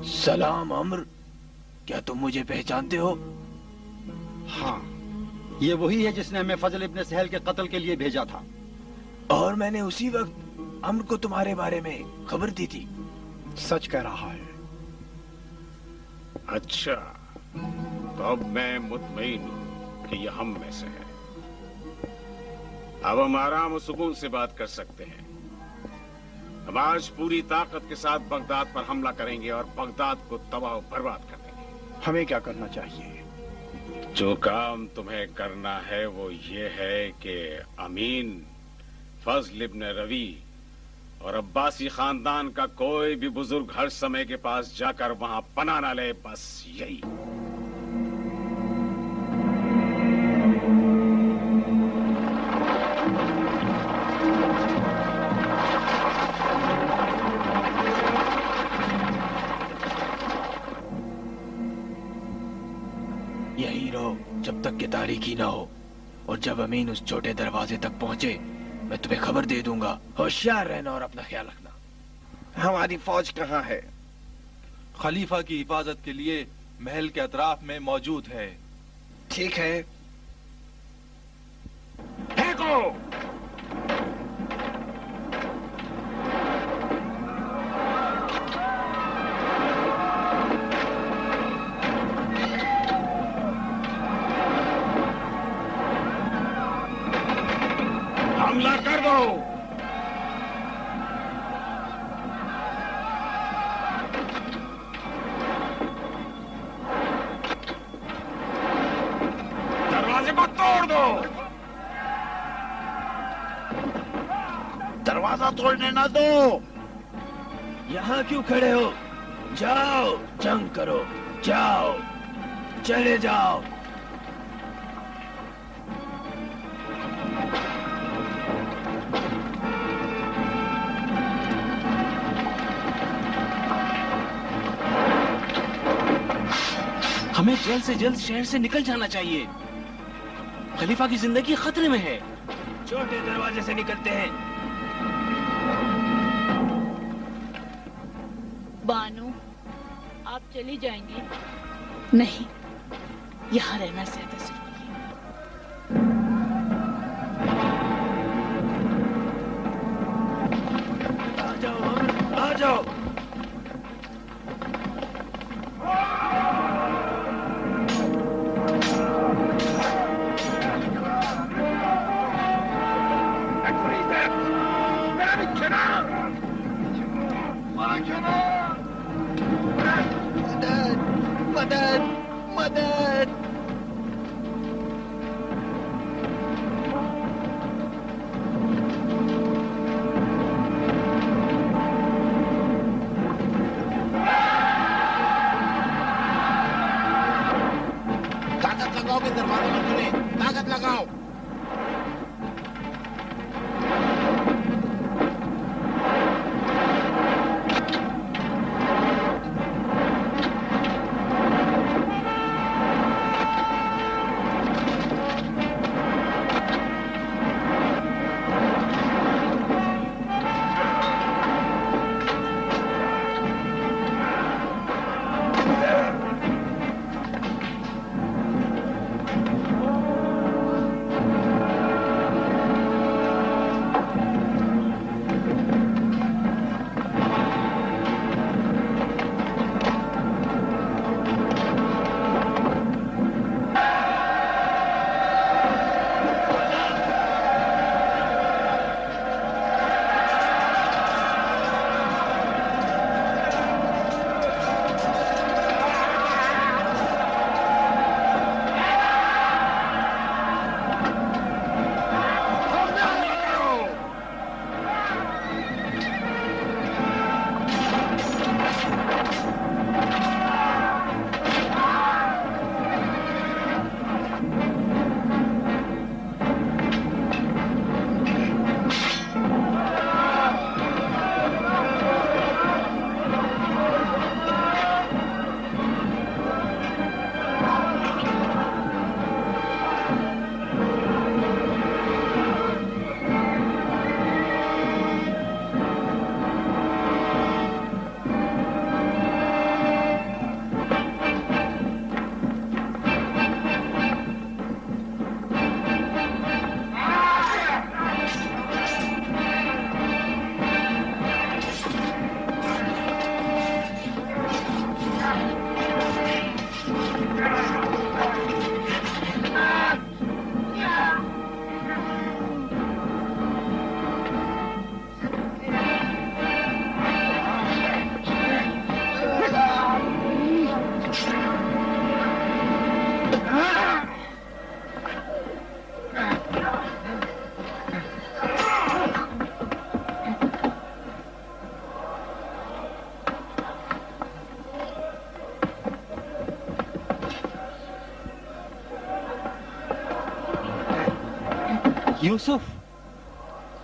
سلام عمر، کیا تم مجھے پہچانتے ہو؟ ہاں، یہ وہی ہے جس نے ہمیں فضل ابن سہل کے قتل کے لیے بھیجا تھا، اور میں نے اسی وقت عمر کو تمہارے بارے میں خبر دی تھی۔ سچ کہہ رہا ہے۔ اچھا، تو اب میں مطمئن ہوں کہ یہ ہم میں سے ہے۔ اب ہم آرام و سکون سے بات کر سکتے ہیں۔ ہم آج پوری طاقت کے ساتھ بغداد پر حملہ کریں گے اور بغداد کو تباہ و برباد کر دیں گے۔ ہمیں کیا کرنا چاہیے؟ جو کام تمہیں کرنا ہے وہ یہ ہے کہ امین، فضل ابن روی اور عباسی خاندان کا کوئی بھی بزرگ ہر سمے کے پاس جا کر وہاں پناہ نہ لے، بس یہی۔ یہی رہو جب تک کہ تاریکی نہ ہو، اور جب امین اس چھوٹے دروازے تک پہنچے میں تمہیں خبر دے دوں گا۔ ہوشیار رہنا اور اپنا خیال رکھنا۔ ہماری فوج کہاں ہے؟ خلیفہ کی حفاظت کے لیے محل کے اطراف میں موجود ہے۔ ٹھیک ہے۔ پھینکو! حملہ کر دو! دروازے کو توڑ دو! دروازہ توڑنے نہ دو! یہاں کیوں کھڑے ہو؟ جاؤ جنگ کرو، جاؤ، چلے جاؤ۔ ہمیں جلد سے جلد شہر سے نکل جانا چاہیے، خلیفہ کی زندگی خطرے میں ہے۔ چھوٹے دروازے سے نکلتے ہیں۔ بانو، آپ چلی جائیں گی؟ نہیں، یہاں رہنا زیادہ ضروری ہے۔ آ جاؤ عمر، آ جاؤ۔ مدد! مدد! طاقت لگاؤ کہ دروازے میں کھلے، طاقت لگاؤ۔ یوسف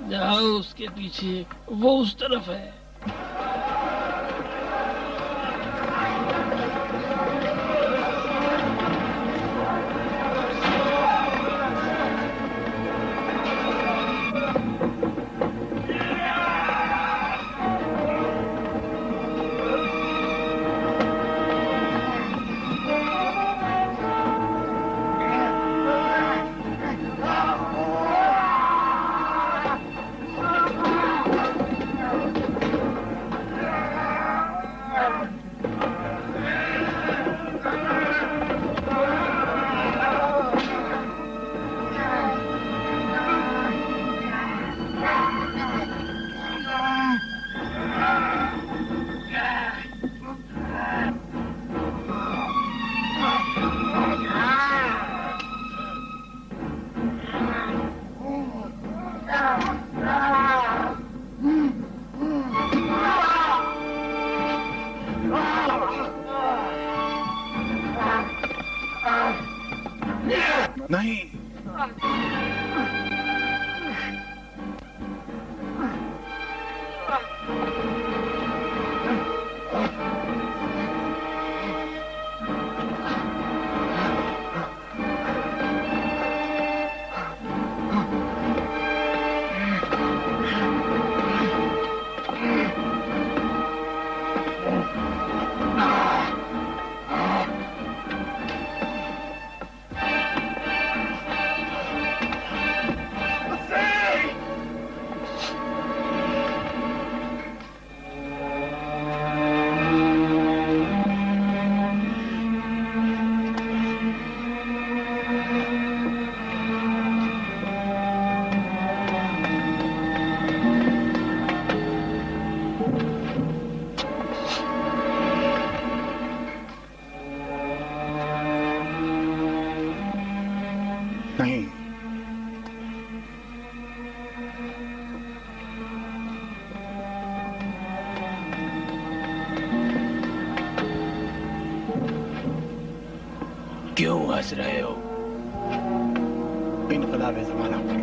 جاؤ اس کے پیچھے، وہ اس طرف ہے۔ نہیں، نہیں، کیوں ہنس رہے ہو؟ انقلاب زمانہ پر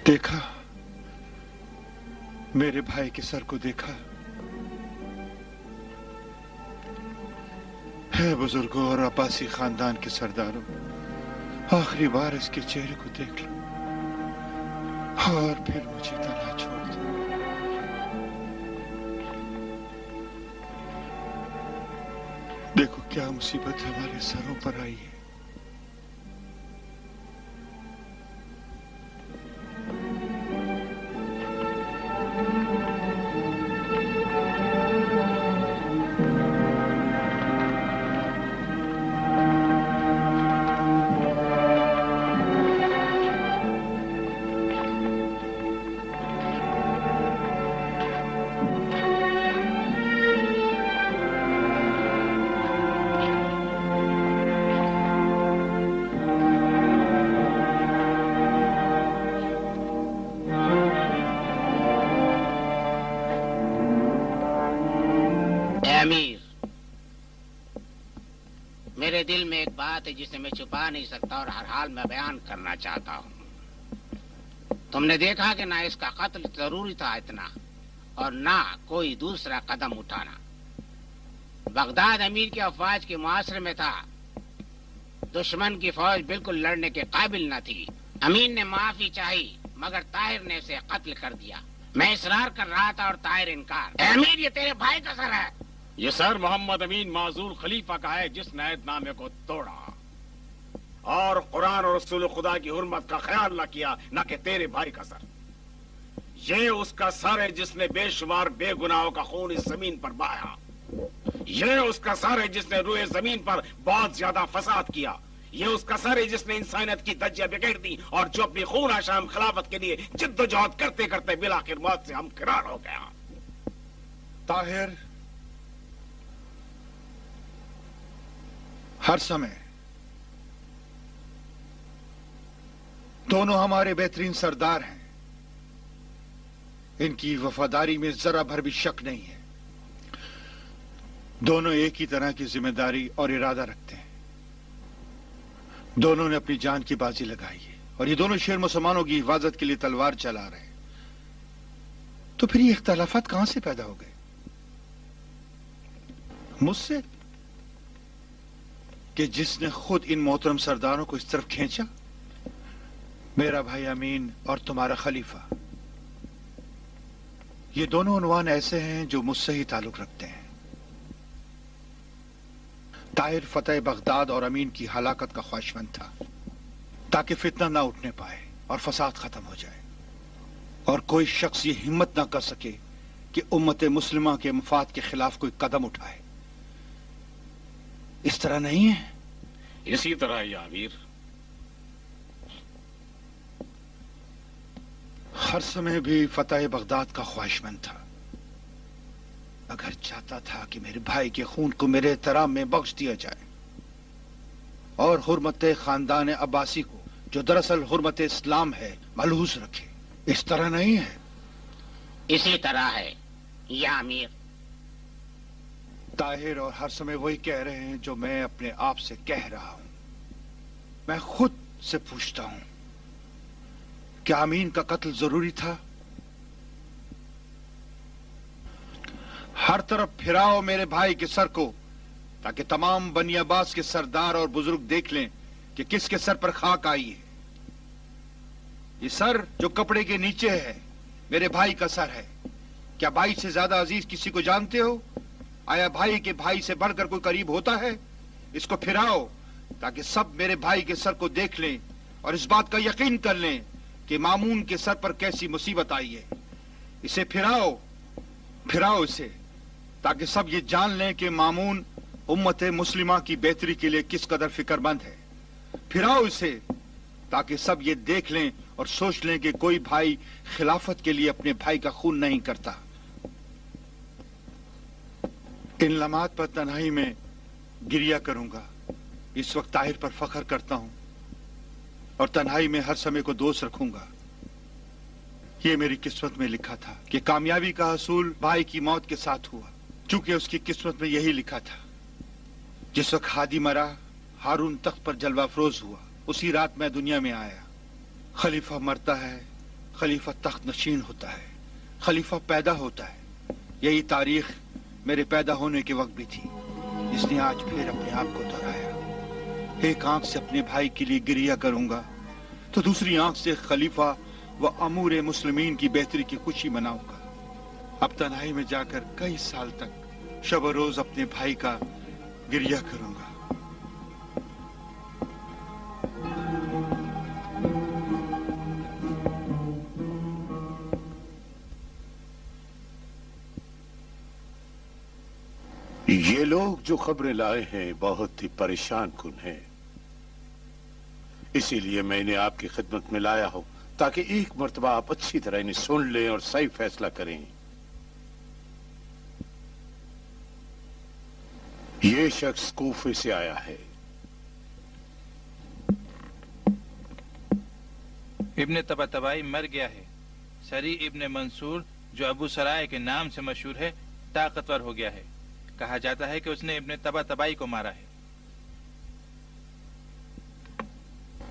دیکھا، میرے بھائی کے سر کو دیکھا؟ ہے بزرگوں اور عباسی خاندان کے سرداروں، آخری بار اس کے چہرے کو دیکھ لو اور پھر مجھے تنہا چھوڑ دو۔ دیکھو کیا مصیبت ہمارے سروں پر آئی ہے۔ اے امیر، میرے دل میں ایک بات ہے جسے میں چھپا نہیں سکتا اور ہر حال میں بیان کرنا چاہتا ہوں۔ تم نے دیکھا کہ نہ اس کا قتل ضروری تھا اتنا اور نہ کوئی دوسرا قدم اٹھانا۔ بغداد امیر کی افواج کے معاشرے میں تھا، دشمن کی فوج بالکل لڑنے کے قابل نہ تھی۔ امین نے معافی چاہی مگر طاہر نے اسے قتل کر دیا۔ میں اصرار کر رہا تھا اور طاہر انکار۔ اے امیر، یہ تیرے بھائی کا سر ہے۔ یہ سر محمد امین معزول خلیفہ کا ہے جس نے عہد نامے کو توڑا اور قرآن اور رسول خدا کی حرمت کا خیال نہ کیا، نہ کہ تیرے بھائی کا سر۔ یہ اس کا سر ہے جس نے بے شمار بے گناہوں کا خون اس زمین پر بہایا۔ یہ اس کا سر ہے جس نے روئے زمین پر بہت زیادہ فساد کیا۔ یہ اس کا سر ہے جس نے انسانیت کی دھجیاں بکھیر دی اور جو اپنی خون آشام خلافت کے لیے جد و جہد کرتے کرتے بالآخر موت سے ہمکنار ہو گیا۔ طاہر ہر سمے دونوں ہمارے بہترین سردار ہیں، ان کی وفاداری میں ذرا بھر بھی شک نہیں ہے۔ دونوں ایک ہی طرح کی ذمہ داری اور ارادہ رکھتے ہیں، دونوں نے اپنی جان کی بازی لگائی ہے اور یہ دونوں شیر مسلمانوں کی حفاظت کے لیے تلوار چلا رہے ہیں۔ تو پھر یہ اختلافات کہاں سے پیدا ہو گئے؟ مجھ سے کہ جس نے خود ان محترم سرداروں کو اس طرف کھینچا؟ میرا بھائی امین اور تمہارا خلیفہ، یہ دونوں عنوان ایسے ہیں جو مجھ سے ہی تعلق رکھتے ہیں۔ طاہر فتح بغداد اور امین کی ہلاکت کا خواہشمند تھا تاکہ فتنہ نہ اٹھنے پائے اور فساد ختم ہو جائے اور کوئی شخص یہ ہمت نہ کر سکے کہ امت مسلمہ کے مفاد کے خلاف کوئی قدم اٹھائے۔ اس طرح نہیں ہے؟ اسی طرح یا امیر۔ ہر سمے بھی فتح بغداد کا خواہشمند تھا، اگر چاہتا تھا کہ میرے بھائی کے خون کو میرے احترام میں بخش دیا جائے اور حرمت خاندان عباسی کو جو دراصل حرمت اسلام ہے ملحوظ رکھے۔ اس طرح نہیں ہے؟ اسی طرح ہے یا امیر۔ طاہر اور ہر سمے وہی کہہ رہے ہیں جو میں اپنے آپ سے کہہ رہا ہوں۔ میں خود سے پوچھتا ہوں، کیا امین کا قتل ضروری تھا؟ ہر طرف پھراؤ میرے بھائی کے سر کو تاکہ تمام بنی عباس کے سردار اور بزرگ دیکھ لیں کہ کس کے سر پر خاک آئی ہے۔ یہ سر جو کپڑے کے نیچے ہے میرے بھائی کا سر ہے۔ کیا بھائی سے زیادہ عزیز کسی کو جانتے ہو؟ آیا بھائی کے بھائی سے بڑھ کر کوئی قریب ہوتا ہے؟ اس کو پھراؤ تاکہ سب میرے بھائی کے سر کو دیکھ لیں اور اس بات کا یقین کر لیں کہ مامون کے سر پر کیسی مصیبت آئی ہے۔ اسے پھراؤ اسے تاکہ سب یہ جان لیں کہ مامون امت مسلمہ کی بہتری کے لیے کس قدر فکر مند ہے۔ پھراؤ اسے تاکہ سب یہ دیکھ لیں اور سوچ لیں کہ کوئی بھائی خلافت کے لیے اپنے بھائی کا خون نہیں کرتا۔ ان لمحات پر تنہائی میں گریہ کروں گا۔ اس وقت طاہر پر فخر کرتا ہوں اور تنہائی میں ہر سمے کو دوست رکھوں گا۔ یہ میری قسمت میں لکھا تھا کہ کامیابی کا حصول بھائی کی موت کے ساتھ ہوا، چونکہ اس کی قسمت میں یہی لکھا تھا۔ جس وقت ہادی مرا، ہارون تخت پر جلوہ افروز ہوا، اسی رات میں دنیا میں آیا۔ خلیفہ مرتا ہے، خلیفہ تخت نشین ہوتا ہے، خلیفہ پیدا ہوتا ہے۔ یہی تاریخ میرے پیدا ہونے کے وقت بھی تھی، جس نے آج پھر اپنے آپ کو دہرایا۔ ایک آنکھ سے اپنے بھائی کے لیے گریہ کروں گا تو دوسری آنکھ سے خلیفہ و امور مسلمین کی بہتری کی خوشی مناؤں گا۔ اب تنہائی میں جا کر کئی سال تک شب و روز اپنے بھائی کا گریہ کروں گا۔ یہ لوگ جو خبریں لائے ہیں بہت ہی پریشان کن ہیں، اسی لیے میں انہیں آپ کی خدمت میں لایا ہوں تاکہ ایک مرتبہ آپ اچھی طرح انہیں سن لیں اور صحیح فیصلہ کریں۔ یہ شخص کوفے سے آیا ہے۔ ابن طباطبائی مر گیا ہے۔ سری ابن منصور جو ابو سرائے کے نام سے مشہور ہے طاقتور ہو گیا ہے۔ کہا جاتا ہے کہ اس نے ابن طباطبائی کو مارا ہے۔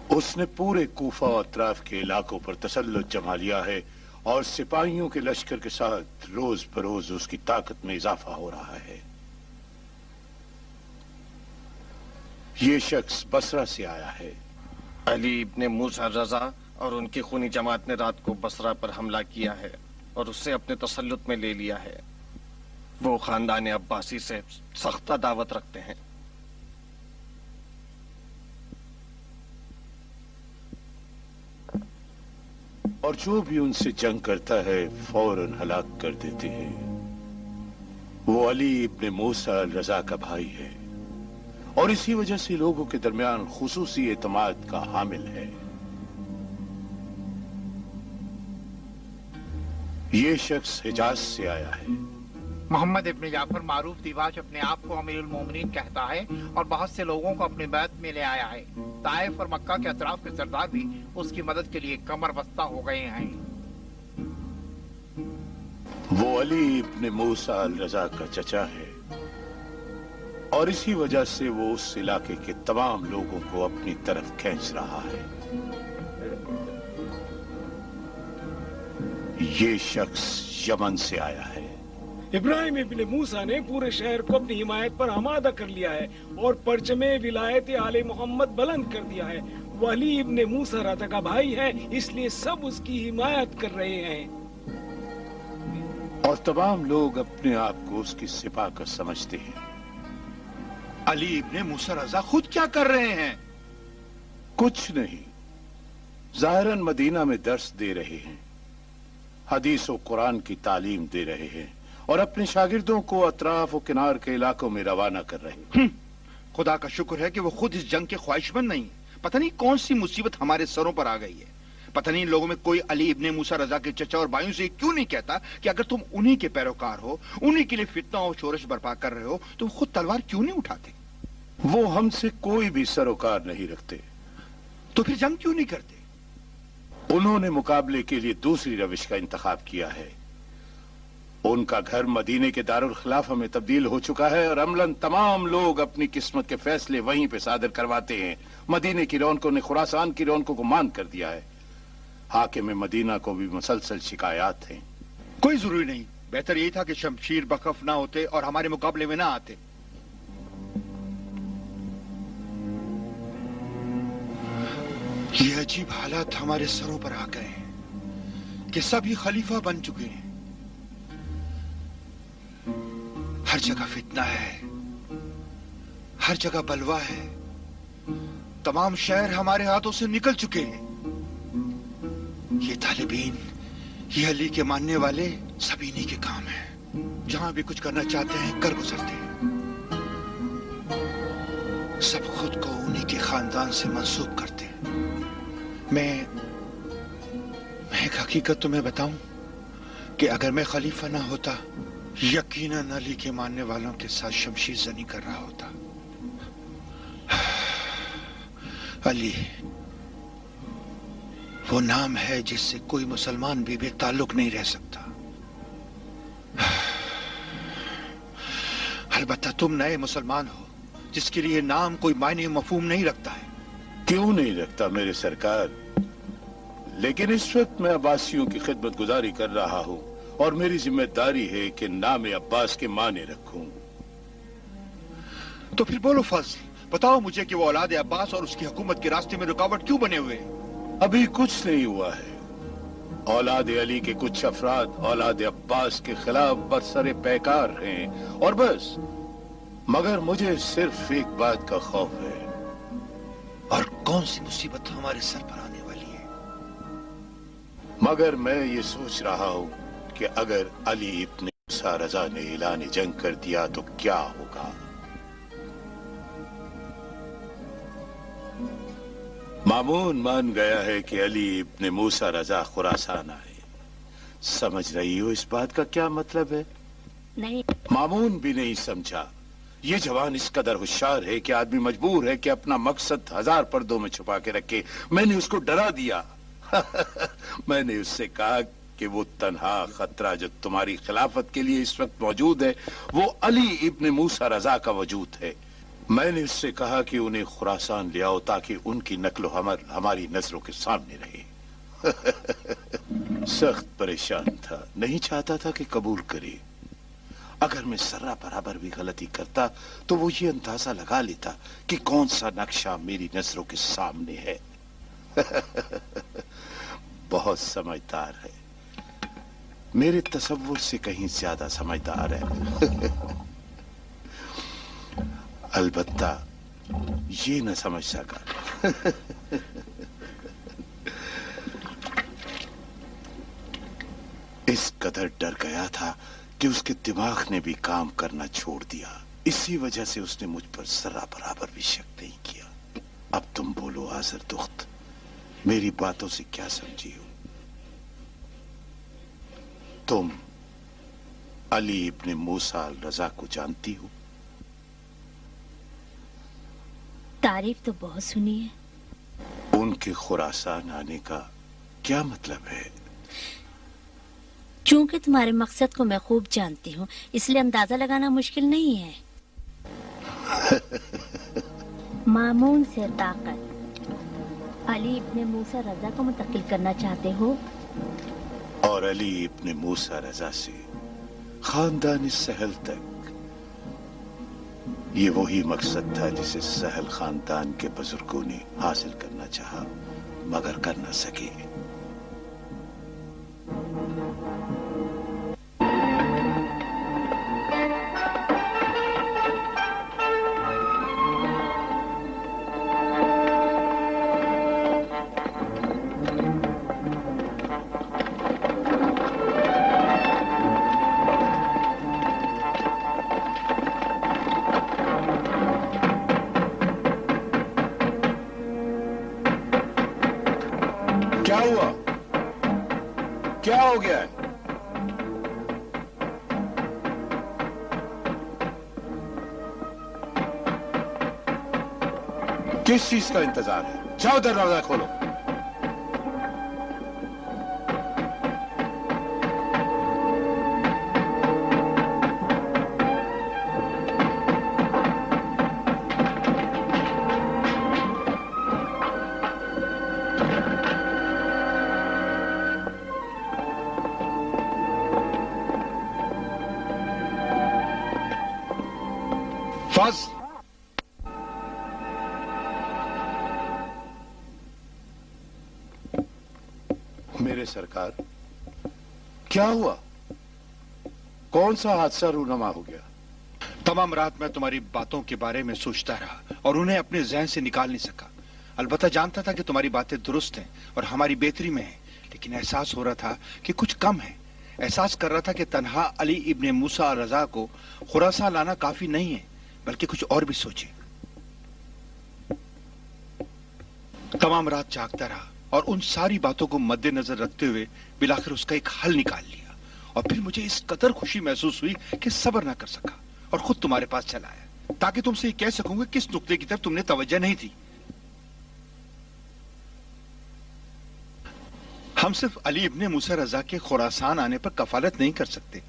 اس نے پورے کوفہ و اطراف کے علاقوں پر تسلط جما لیا ہے اور سپاہیوں کے لشکر کے ساتھ روز بروز اس کی طاقت میں اضافہ ہو رہا ہے۔ یہ شخص بصرہ سے آیا ہے۔ علی ابن موسیٰ رضا اور ان کی خونی جماعت نے رات کو بصرہ پر حملہ کیا ہے اور اسے اپنے تسلط میں لے لیا ہے۔ وہ خاندان عباسی سے سخت عداوت رکھتے ہیں۔ اور جو بھی ان سے جنگ کرتا ہے فوراً ہلاک کر دیتے ہیں۔ وہ علی ابن موسیٰ رضا کا بھائی ہے اور اسی وجہ سے لوگوں کے درمیان خصوصی اعتماد کا حامل ہے۔ یہ شخص حجاز سے آیا ہے۔ محمد ابن جعفر معروف دیباج اپنے آپ کو امیر المومنین کہتا ہے اور بہت سے لوگوں کو اپنی بیعت میں لے آیا ہے۔ طائف اور مکہ کے اطراف کے سردار بھی اس کی مدد کے لیے کمر بستہ ہو گئے ہیں۔ وہ علی ابن موسیٰ رضا کا چچا ہے اور اسی وجہ سے وہ اس علاقے کے تمام لوگوں کو اپنی طرف کھینچ رہا ہے۔ یہ شخص یمن سے آیا ہے۔ ابراہیم ابن موسیٰ نے پورے شہر کو اپنی حمایت پر آمادہ کر لیا ہے اور پرچم ولایت آل محمد بلند کر دیا ہے۔ وہ علی ابن موسیٰ رضا کا بھائی ہے، اس لیے سب اس کی حمایت کر رہے ہیں۔ اور تمام لوگ اپنے آپ کو اس کی سپاہ کا سمجھتے ہیں۔ علی ابن موسیٰ رضا خود کیا کر رہے ہیں؟ کچھ نہیں، ظاہراً مدینہ میں درس دے رہے ہیں، حدیث و قرآن کی تعلیم دے رہے ہیں اور اپنے شاگردوں کو اطراف و کنار کے علاقوں میں روانہ کر رہے ہیں۔ خدا کا شکر ہے کہ وہ خود اس جنگ کے خواہش مند نہیں۔ پتہ نہیں کون سی مصیبت ہمارے سروں پر آ گئی ہے۔ پتہ نہیں ان لوگوں میں کوئی علی ابن موسیٰ رضا کے چچا اور بھائیوں سے کیوں نہیں کہتا کہ اگر تم انہی کے پیروکار ہو، انہی کے لیے فتنہ اور شورش برپا کر رہے ہو تو خود تلوار کیوں نہیں اٹھاتے؟ وہ ہم سے کوئی بھی سروکار نہیں رکھتے۔ تو پھر جنگ کیوں نہیں کرتے؟ انہوں نے مقابلے کے لیے دوسری روش کا انتخاب کیا ہے۔ ان کا گھر مدینے کے دارالخلافہ میں تبدیل ہو چکا ہے اور عملاً تمام لوگ اپنی قسمت کے فیصلے وہیں پہ صادر کرواتے ہیں۔ مدینے کی رونقوں نے خراسان کی رونقوں کو مان کر دیا ہے۔ حاکم مدینہ کو بھی مسلسل شکایات ہیں۔ کوئی ضروری نہیں، بہتر یہی تھا کہ شمشیر بخف نہ ہوتے اور ہمارے مقابلے میں نہ آتے۔ یہ عجیب حالات ہمارے سروں پر آ گئے ہیں کہ سب ہی خلیفہ بن چکے ہیں۔ ہر جگہ فتنہ ہے، ہر جگہ بلوا ہے، تمام شہر ہمارے ہاتھوں سے نکل چکے ہیں۔ یہ طالبین، یہ علی کے ماننے والے سب انہی کے کام ہیں۔ جہاں بھی کچھ کرنا چاہتے ہیں کر گزرتے ہیں۔ سب خود کو انہی کے خاندان سے منسوب کرتے ہیں۔ میں ایک حقیقت تمہیں بتاؤں کہ اگر میں خلیفہ نہ ہوتا، یقیناً علی کے ماننے والوں کے ساتھ شمشیر زنی کر رہا ہوتا۔ علی وہ نام ہے جس سے کوئی مسلمان بھی بے تعلق نہیں رہ سکتا۔ البتہ تم نئے مسلمان ہو جس کے لیے نام کوئی معنی مفہوم نہیں رکھتا ہے۔ کیوں نہیں رکھتا میرے سرکار؟ لیکن اس وقت میں عباسیوں کی خدمت گزاری کر رہا ہوں اور میری ذمہ داری ہے کہ نام عباس کے معنی رکھوں۔ تو پھر بولو فضل، بتاؤ مجھے کہ وہ اولاد عباس اور اس کی حکومت کے راستے میں رکاوٹ کیوں بنے ہوئے ہیں؟ ابھی کچھ نہیں ہوا ہے۔ اولاد علی کے کچھ افراد اولاد عباس کے خلاف برسر پیکار ہیں اور بس، مگر مجھے صرف ایک بات کا خوف ہے۔ اور کون سی مصیبت ہمارے سر پر آنے والی ہے؟ مگر میں یہ سوچ رہا ہوں کہ اگر علی ابن موسیٰ رضا نے اعلان جنگ کر دیا تو کیا ہوگا؟ مامون مان گیا ہے کہ علی ابن موسیٰ رضا خراسان آئے۔ سمجھ رہی ہو اس بات کا کیا مطلب ہے؟ نہیں۔ مامون بھی نہیں سمجھا۔ یہ جوان اس قدر ہوشیار ہے کہ آدمی مجبور ہے کہ اپنا مقصد 1000 پردوں میں چھپا کے رکھے۔ میں نے اس کو ڈرا دیا۔ میں نے اس سے کہا کہ وہ تنہا خطرہ جو تمہاری خلافت کے لیے اس وقت موجود ہے وہ علی ابن موسیٰ رضا کا وجود ہے۔ میں نے اس سے کہا کہ انہیں خراسان لے آؤ تاکہ ان کی نقل و حمل ہماری نظروں کے سامنے رہے۔ سخت پریشان تھا، نہیں چاہتا تھا کہ قبول کرے۔ اگر میں ذرہ برابر بھی غلطی کرتا تو وہ یہ اندازہ لگا لیتا کہ کون سا نقشہ میری نظروں کے سامنے ہے۔ بہت سمجھدار ہے، میرے تصور سے کہیں زیادہ سمجھدار ہے۔ البتہ یہ نہ سمجھ سکا۔ اس قدر ڈر گیا تھا کہ اس کے دماغ نے بھی کام کرنا چھوڑ دیا۔ اسی وجہ سے اس نے مجھ پر ذرہ برابر بھی شک نہیں کیا۔ اب تم بولو آذر دخت، میری باتوں سے کیا سمجھی ہو؟ تم علی ابن موسیٰ رضا کو جانتی ہو؟ تعریف تو بہت سنی ہے۔ ان کے خراسان آنے کا کیا مطلب ہے؟ چونکہ تمہارے مقصد کو میں خوب جانتی ہوں اس لیے اندازہ لگانا مشکل نہیں ہے۔ مامون سے طاقت علی ابن موسیٰ رضا کو منتقل کرنا چاہتے ہو، اور علی ابن موسیٰ رضا سے خاندان سہل تک۔ یہ وہی مقصد تھا جسے سہل خاندان کے بزرگوں نے حاصل کرنا چاہا مگر کر نہ سکے۔ کیا ہوا؟ کیا ہو گیا ہے؟ کس چیز کا انتظار ہے؟ جاؤ دروازہ کھولو۔ فضل، میرے سرکار کیا ہوا؟ کون سا حادثہ رونما ہو گیا؟ تمام رات میں تمہاری باتوں کے بارے میں سوچتا رہا اور انہیں اپنے ذہن سے نکال نہیں سکا۔ البتہ جانتا تھا کہ تمہاری باتیں درست ہیں اور ہماری بہتری میں ہیں، لیکن احساس ہو رہا تھا کہ کچھ کم ہے۔ احساس کر رہا تھا کہ تنہا علی ابن موسیٰ رضا کو خراسان لانا کافی نہیں ہے، بلکہ کچھ اور بھی سوچے۔ تمام رات جاگتا رہا اور ان ساری باتوں کو مد نظر رکھتے ہوئے بالآخر اس کا ایک حل نکال لیا، اور پھر مجھے اس قدر خوشی محسوس ہوئی کہ صبر نہ کر سکا اور خود تمہارے پاس چلا آیا تاکہ تم سے یہ کہہ سکوں کہ کس نقطے کی طرف تم نے توجہ نہیں تھی۔ ہم صرف علی ابن موسیٰ رضا کے خراسان آنے پر کفالت نہیں کر سکتے،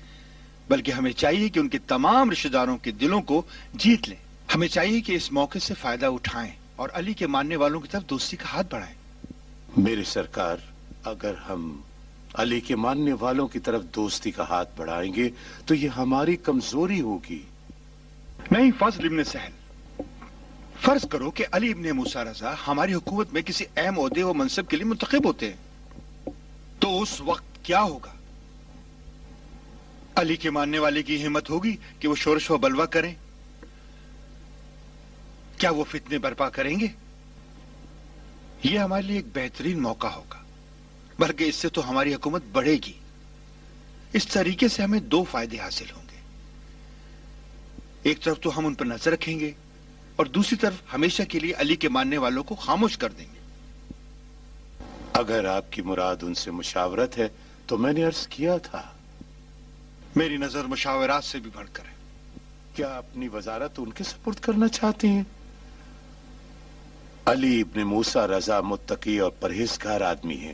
بلکہ ہمیں چاہیے کہ ان کے تمام رشتہ داروں کے دلوں کو جیت لیں۔ ہمیں چاہیے کہ اس موقع سے فائدہ اٹھائیں اور علی کے ماننے والوں کی طرف دوستی کا ہاتھ بڑھائیں۔ میرے سرکار، اگر ہم علی کے ماننے والوں کی طرف دوستی کا ہاتھ بڑھائیں گے تو یہ ہماری کمزوری ہوگی۔ نہیں فضل ابن سہل، فرض کرو کہ علی ابن موسیٰ رضا ہماری حکومت میں کسی اہم عہدے و منصب کے لیے منتخب ہوتے ہیں، تو اس وقت کیا ہوگا؟ علی کے ماننے والے کی ہمت ہوگی کہ وہ شورش و بلوہ کریں؟ کیا وہ فتنے برپا کریں گے؟ یہ ہمارے لیے ایک بہترین موقع ہوگا، بلکہ اس سے تو ہماری حکومت بڑھے گی۔ اس طریقے سے ہمیں دو فائدے حاصل ہوں گے، ایک طرف تو ہم ان پر نظر رکھیں گے اور دوسری طرف ہمیشہ کے لیے علی کے ماننے والوں کو خاموش کر دیں گے۔ اگر آپ کی مراد ان سے مشاورت ہے تو میں نے عرض کیا تھا، میری نظر مشاورات سے بھی بڑھ کر ہے۔ کیا اپنی وزارت ان کے سپرد کرنا چاہتے ہیں؟ علی ابن موسیٰ رضا متقی اور پرہیزگار آدمی ہیں،